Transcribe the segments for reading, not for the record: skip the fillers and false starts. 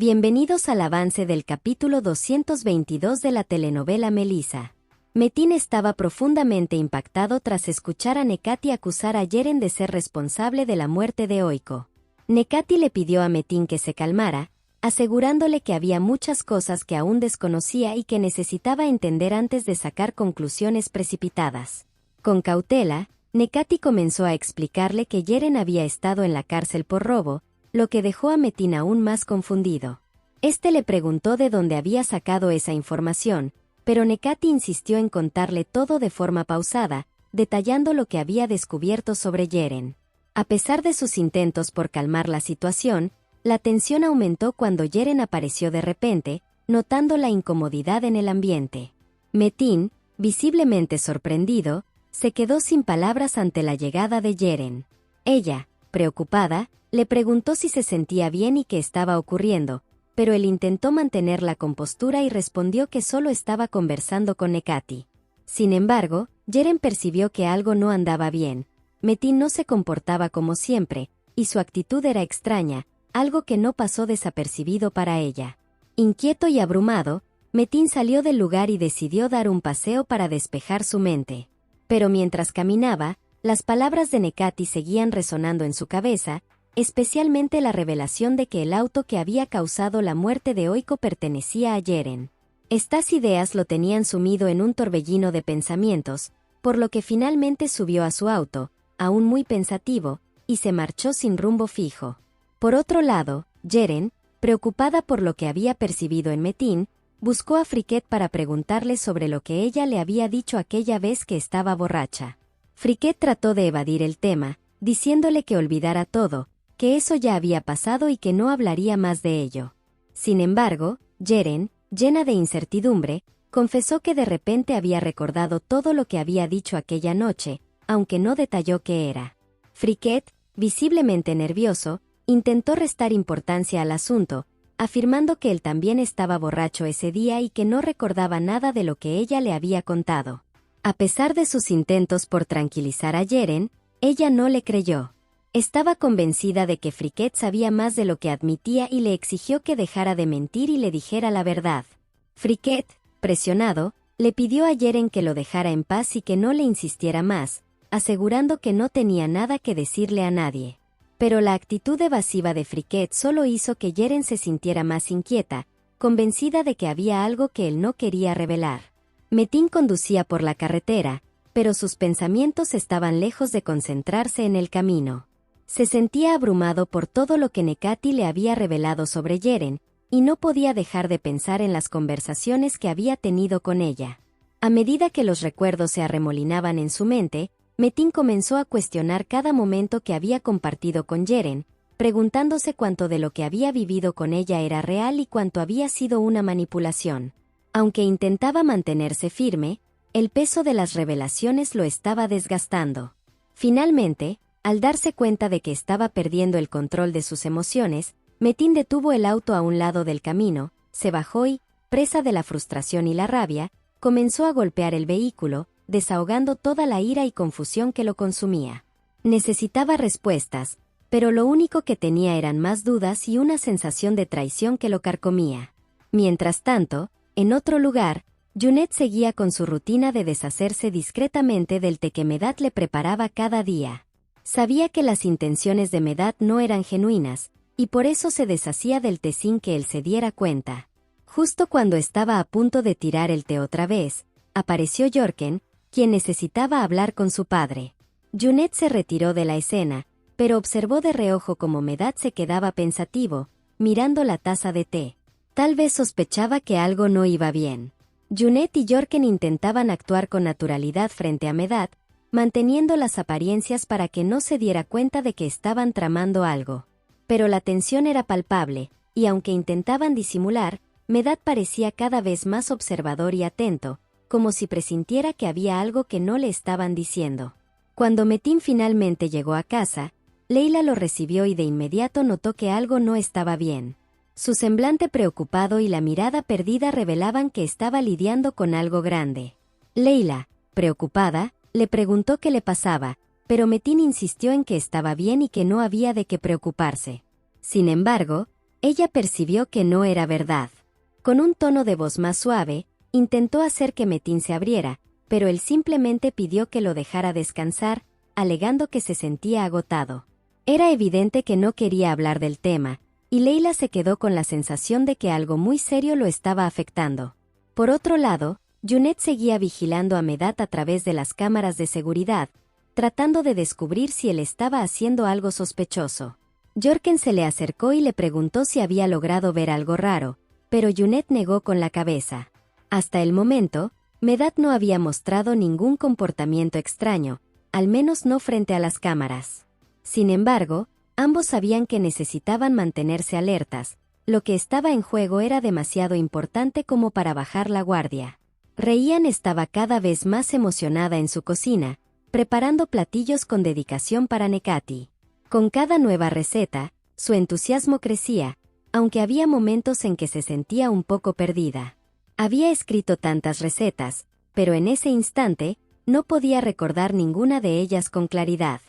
Bienvenidos al avance del capítulo 222 de la telenovela Melissa. Metin estaba profundamente impactado tras escuchar a Nekati acusar a Yeren de ser responsable de la muerte de Oiko. Nekati le pidió a Metin que se calmara, asegurándole que había muchas cosas que aún desconocía y que necesitaba entender antes de sacar conclusiones precipitadas. Con cautela, Nekati comenzó a explicarle que Yeren había estado en la cárcel por robo, lo que dejó a Metin aún más confundido. Este le preguntó de dónde había sacado esa información, pero Nekati insistió en contarle todo de forma pausada, detallando lo que había descubierto sobre Yeren. A pesar de sus intentos por calmar la situación, la tensión aumentó cuando Yeren apareció de repente, notando la incomodidad en el ambiente. Metin, visiblemente sorprendido, se quedó sin palabras ante la llegada de Yeren. Ella, preocupada, le preguntó si se sentía bien y qué estaba ocurriendo, pero él intentó mantener la compostura y respondió que solo estaba conversando con Nekati. Sin embargo, Yeren percibió que algo no andaba bien. Metin no se comportaba como siempre, y su actitud era extraña, algo que no pasó desapercibido para ella. Inquieto y abrumado, Metin salió del lugar y decidió dar un paseo para despejar su mente. Pero mientras caminaba, las palabras de Nekati seguían resonando en su cabeza, especialmente la revelación de que el auto que había causado la muerte de Oiko pertenecía a Yeren. Estas ideas lo tenían sumido en un torbellino de pensamientos, por lo que finalmente subió a su auto, aún muy pensativo, y se marchó sin rumbo fijo. Por otro lado, Yeren, preocupada por lo que había percibido en Metin, buscó a Friquet para preguntarle sobre lo que ella le había dicho aquella vez que estaba borracha. Friquet trató de evadir el tema, diciéndole que olvidara todo, que eso ya había pasado y que no hablaría más de ello. Sin embargo, Yeren, llena de incertidumbre, confesó que de repente había recordado todo lo que había dicho aquella noche, aunque no detalló qué era. Friquet, visiblemente nervioso, intentó restar importancia al asunto, afirmando que él también estaba borracho ese día y que no recordaba nada de lo que ella le había contado. A pesar de sus intentos por tranquilizar a Yeren, ella no le creyó. Estaba convencida de que Friquet sabía más de lo que admitía y le exigió que dejara de mentir y le dijera la verdad. Friquet, presionado, le pidió a Yeren que lo dejara en paz y que no le insistiera más, asegurando que no tenía nada que decirle a nadie. Pero la actitud evasiva de Friquet solo hizo que Yeren se sintiera más inquieta, convencida de que había algo que él no quería revelar. Metin conducía por la carretera, pero sus pensamientos estaban lejos de concentrarse en el camino. Se sentía abrumado por todo lo que Nekati le había revelado sobre Yeren, y no podía dejar de pensar en las conversaciones que había tenido con ella. A medida que los recuerdos se arremolinaban en su mente, Metin comenzó a cuestionar cada momento que había compartido con Yeren, preguntándose cuánto de lo que había vivido con ella era real y cuánto había sido una manipulación. Aunque intentaba mantenerse firme, el peso de las revelaciones lo estaba desgastando. Finalmente, al darse cuenta de que estaba perdiendo el control de sus emociones, Metin detuvo el auto a un lado del camino, se bajó y, presa de la frustración y la rabia, comenzó a golpear el vehículo, desahogando toda la ira y confusión que lo consumía. Necesitaba respuestas, pero lo único que tenía eran más dudas y una sensación de traición que lo carcomía. Mientras tanto, en otro lugar, Junet seguía con su rutina de deshacerse discretamente del té que Medad le preparaba cada día. Sabía que las intenciones de Medad no eran genuinas, y por eso se deshacía del té sin que él se diera cuenta. Justo cuando estaba a punto de tirar el té otra vez, apareció Jorken, quien necesitaba hablar con su padre. Junet se retiró de la escena, pero observó de reojo cómo Medad se quedaba pensativo, mirando la taza de té. Tal vez sospechaba que algo no iba bien. Junet y Jorken intentaban actuar con naturalidad frente a Medad, manteniendo las apariencias para que no se diera cuenta de que estaban tramando algo. Pero la tensión era palpable, y aunque intentaban disimular, Medad parecía cada vez más observador y atento, como si presintiera que había algo que no le estaban diciendo. Cuando Metin finalmente llegó a casa, Leila lo recibió y de inmediato notó que algo no estaba bien. Su semblante preocupado y la mirada perdida revelaban que estaba lidiando con algo grande. Leila, preocupada, le preguntó qué le pasaba, pero Metin insistió en que estaba bien y que no había de qué preocuparse. Sin embargo, Ella percibió que no era verdad. Con un tono de voz más suave, intentó hacer que Metin se abriera, pero él simplemente pidió que lo dejara descansar, alegando que se sentía agotado. Era evidente que no quería hablar del tema, y Leila se quedó con la sensación de que algo muy serio lo estaba afectando. Por otro lado, Junet seguía vigilando a Medad a través de las cámaras de seguridad, tratando de descubrir si él estaba haciendo algo sospechoso. Jorken se le acercó y le preguntó si había logrado ver algo raro, pero Junet negó con la cabeza. Hasta el momento, Medad no había mostrado ningún comportamiento extraño, al menos no frente a las cámaras. Sin embargo, ambos sabían que necesitaban mantenerse alertas, lo que estaba en juego era demasiado importante como para bajar la guardia. Ryan estaba cada vez más emocionada en su cocina, preparando platillos con dedicación para Nekati. Con cada nueva receta, su entusiasmo crecía, aunque había momentos en que se sentía un poco perdida. Había escrito tantas recetas, pero en ese instante, no podía recordar ninguna de ellas con claridad.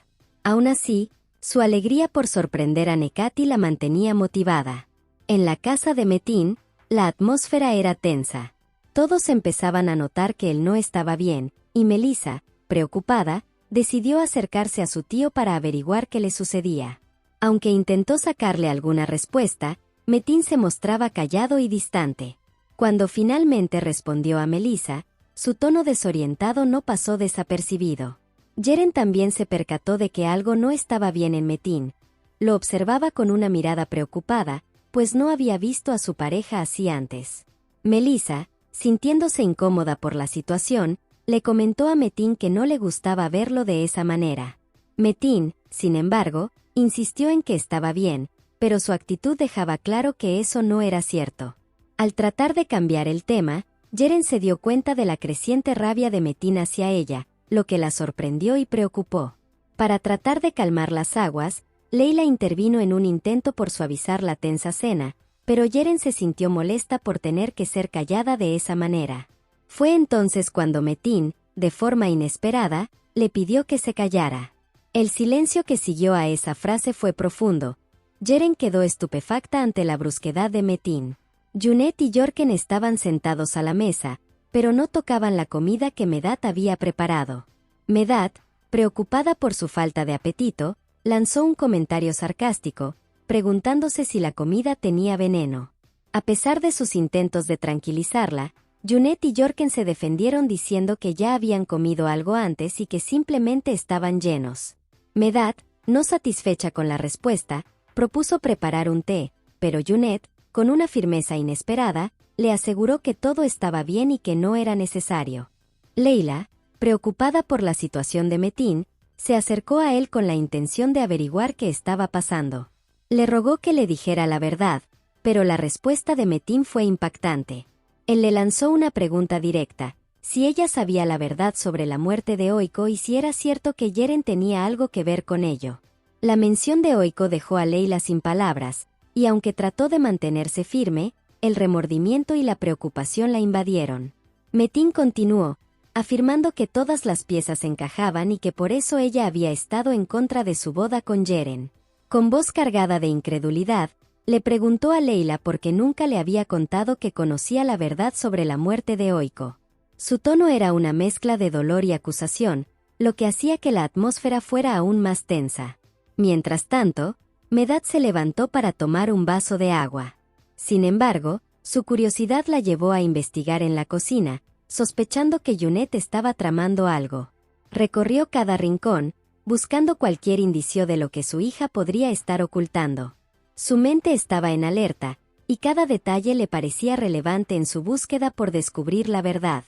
Aún así, su alegría por sorprender a Nekati la mantenía motivada. En la casa de Metin, la atmósfera era tensa. Todos empezaban a notar que él no estaba bien, y Melissa, preocupada, decidió acercarse a su tío para averiguar qué le sucedía. Aunque intentó sacarle alguna respuesta, Metin se mostraba callado y distante. Cuando finalmente respondió a Melissa, su tono desorientado no pasó desapercibido. Jeren también se percató de que algo no estaba bien en Metin. Lo observaba con una mirada preocupada, pues no había visto a su pareja así antes. Melissa, sintiéndose incómoda por la situación, le comentó a Metin que no le gustaba verlo de esa manera. Metin, sin embargo, insistió en que estaba bien, pero su actitud dejaba claro que eso no era cierto. Al tratar de cambiar el tema, Jeren se dio cuenta de la creciente rabia de Metin hacia ella, lo que la sorprendió y preocupó. Para tratar de calmar las aguas, Leila intervino en un intento por suavizar la tensa cena, pero Jeren se sintió molesta por tener que ser callada de esa manera. Fue entonces cuando Metin, de forma inesperada, le pidió que se callara. El silencio que siguió a esa frase fue profundo. Jeren quedó estupefacta ante la brusquedad de Metin. Junet y Jorken estaban sentados a la mesa, pero no tocaban la comida que Medad había preparado. Medad, preocupada por su falta de apetito, lanzó un comentario sarcástico, preguntándose si la comida tenía veneno. A pesar de sus intentos de tranquilizarla, Junet y Jorken se defendieron diciendo que ya habían comido algo antes y que simplemente estaban llenos. Medad, no satisfecha con la respuesta, propuso preparar un té, pero Junet, con una firmeza inesperada, le aseguró que todo estaba bien y que no era necesario. Leila, preocupada por la situación de Metin, se acercó a él con la intención de averiguar qué estaba pasando. Le rogó que le dijera la verdad, pero la respuesta de Metin fue impactante. Él le lanzó una pregunta directa, si ella sabía la verdad sobre la muerte de Oiko y si era cierto que Jeren tenía algo que ver con ello. La mención de Oiko dejó a Leila sin palabras, y aunque trató de mantenerse firme, el remordimiento y la preocupación la invadieron. Metin continuó, afirmando que todas las piezas encajaban y que por eso ella había estado en contra de su boda con Jeren. Con voz cargada de incredulidad, le preguntó a Leila por qué nunca le había contado que conocía la verdad sobre la muerte de Oiko. Su tono era una mezcla de dolor y acusación, lo que hacía que la atmósfera fuera aún más tensa. Mientras tanto, Medad se levantó para tomar un vaso de agua. Sin embargo, su curiosidad la llevó a investigar en la cocina, sospechando que Junet estaba tramando algo. Recorrió cada rincón, buscando cualquier indicio de lo que su hija podría estar ocultando. Su mente estaba en alerta, y cada detalle le parecía relevante en su búsqueda por descubrir la verdad.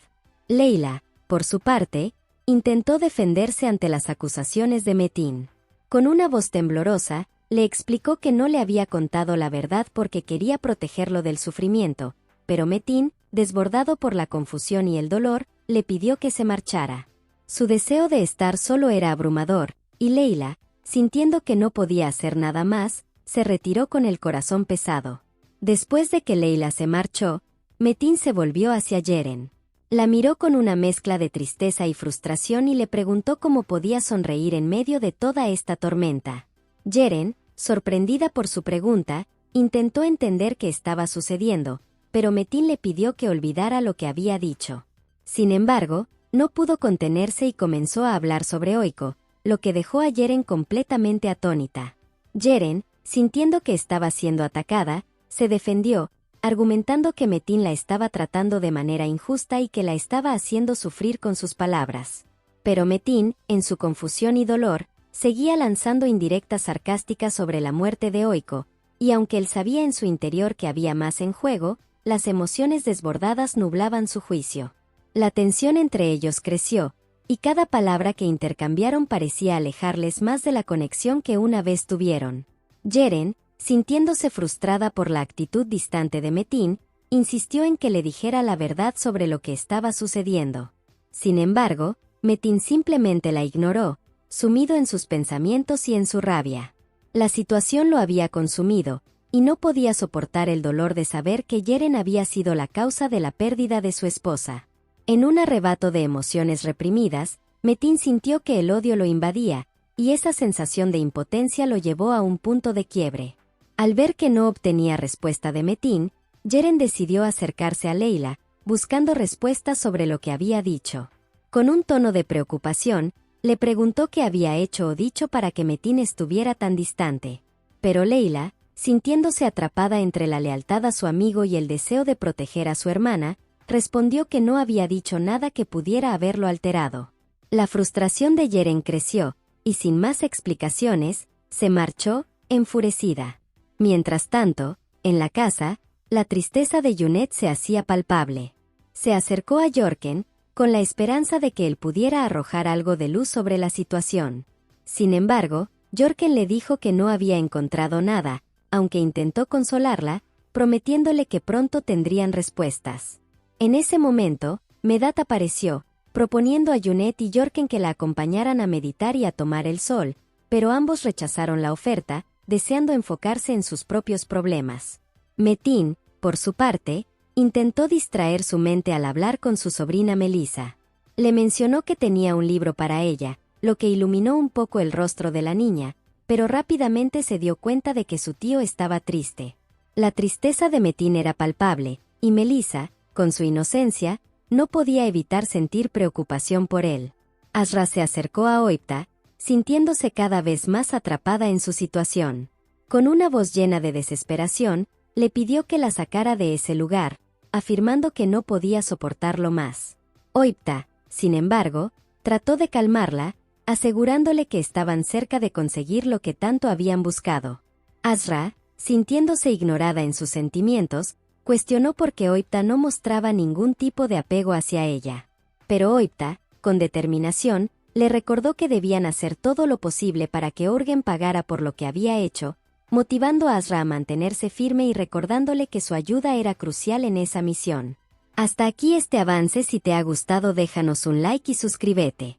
Leila, por su parte, intentó defenderse ante las acusaciones de Metin. Con una voz temblorosa, le explicó que no le había contado la verdad porque quería protegerlo del sufrimiento, pero Metin, desbordado por la confusión y el dolor, le pidió que se marchara. Su deseo de estar solo era abrumador, y Leila, sintiendo que no podía hacer nada más, se retiró con el corazón pesado. Después de que Leila se marchó, Metin se volvió hacia Jeren. La miró con una mezcla de tristeza y frustración y le preguntó cómo podía sonreír en medio de toda esta tormenta. Jeren, sorprendida por su pregunta, Intentó entender qué estaba sucediendo, pero Metin le pidió que olvidara lo que había dicho. Sin embargo, no pudo contenerse y comenzó a hablar sobre Oiko, lo que dejó a Yeren completamente atónita. Yeren, sintiendo que estaba siendo atacada, se defendió, argumentando que Metin la estaba tratando de manera injusta y que la estaba haciendo sufrir con sus palabras. Pero Metin, en su confusión y dolor, seguía lanzando indirectas sarcásticas sobre la muerte de Oiko, y aunque él sabía en su interior que había más en juego, las emociones desbordadas nublaban su juicio. La tensión entre ellos creció, y cada palabra que intercambiaron parecía alejarles más de la conexión que una vez tuvieron. Yeren, sintiéndose frustrada por la actitud distante de Metin, insistió en que le dijera la verdad sobre lo que estaba sucediendo. Sin embargo, Metin simplemente la ignoró, sumido en sus pensamientos y en su rabia. La situación lo había consumido, y no podía soportar el dolor de saber que Yeren había sido la causa de la pérdida de su esposa. En un arrebato de emociones reprimidas, Metin sintió que el odio lo invadía, y esa sensación de impotencia lo llevó a un punto de quiebre. Al ver que no obtenía respuesta de Metin, Yeren decidió acercarse a Leila, buscando respuestas sobre lo que había dicho. Con un tono de preocupación, le preguntó qué había hecho o dicho para que Metin estuviera tan distante. Pero Leila, sintiéndose atrapada entre la lealtad a su amigo y el deseo de proteger a su hermana, respondió que no había dicho nada que pudiera haberlo alterado. La frustración de Yeren creció, y sin más explicaciones, se marchó, enfurecida. Mientras tanto, en la casa, la tristeza de Junet se hacía palpable. Se acercó a Jorken, con la esperanza de que él pudiera arrojar algo de luz sobre la situación. Sin embargo, Jorken le dijo que no había encontrado nada, aunque intentó consolarla, prometiéndole que pronto tendrían respuestas. En ese momento, Medat apareció, proponiendo a Junet y Jorken que la acompañaran a meditar y a tomar el sol, pero ambos rechazaron la oferta, deseando enfocarse en sus propios problemas. Metin, por su parte, intentó distraer su mente al hablar con su sobrina Melissa. Le mencionó que tenía un libro para ella, lo que iluminó un poco el rostro de la niña, pero rápidamente se dio cuenta de que su tío estaba triste. La tristeza de Metin era palpable, y Melissa, con su inocencia, no podía evitar sentir preocupación por él. Asra se acercó a Oipta, sintiéndose cada vez más atrapada en su situación. Con una voz llena de desesperación, le pidió que la sacara de ese lugar, afirmando que no podía soportarlo más. Oipta, sin embargo, trató de calmarla, asegurándole que estaban cerca de conseguir lo que tanto habían buscado. Asra, sintiéndose ignorada en sus sentimientos, cuestionó por qué Oipta no mostraba ningún tipo de apego hacia ella. Pero Oipta, con determinación, le recordó que debían hacer todo lo posible para que Orgen pagara por lo que había hecho, motivando a Asra a mantenerse firme y recordándole que su ayuda era crucial en esa misión. Hasta aquí este avance. Si te ha gustado déjanos un like y suscríbete.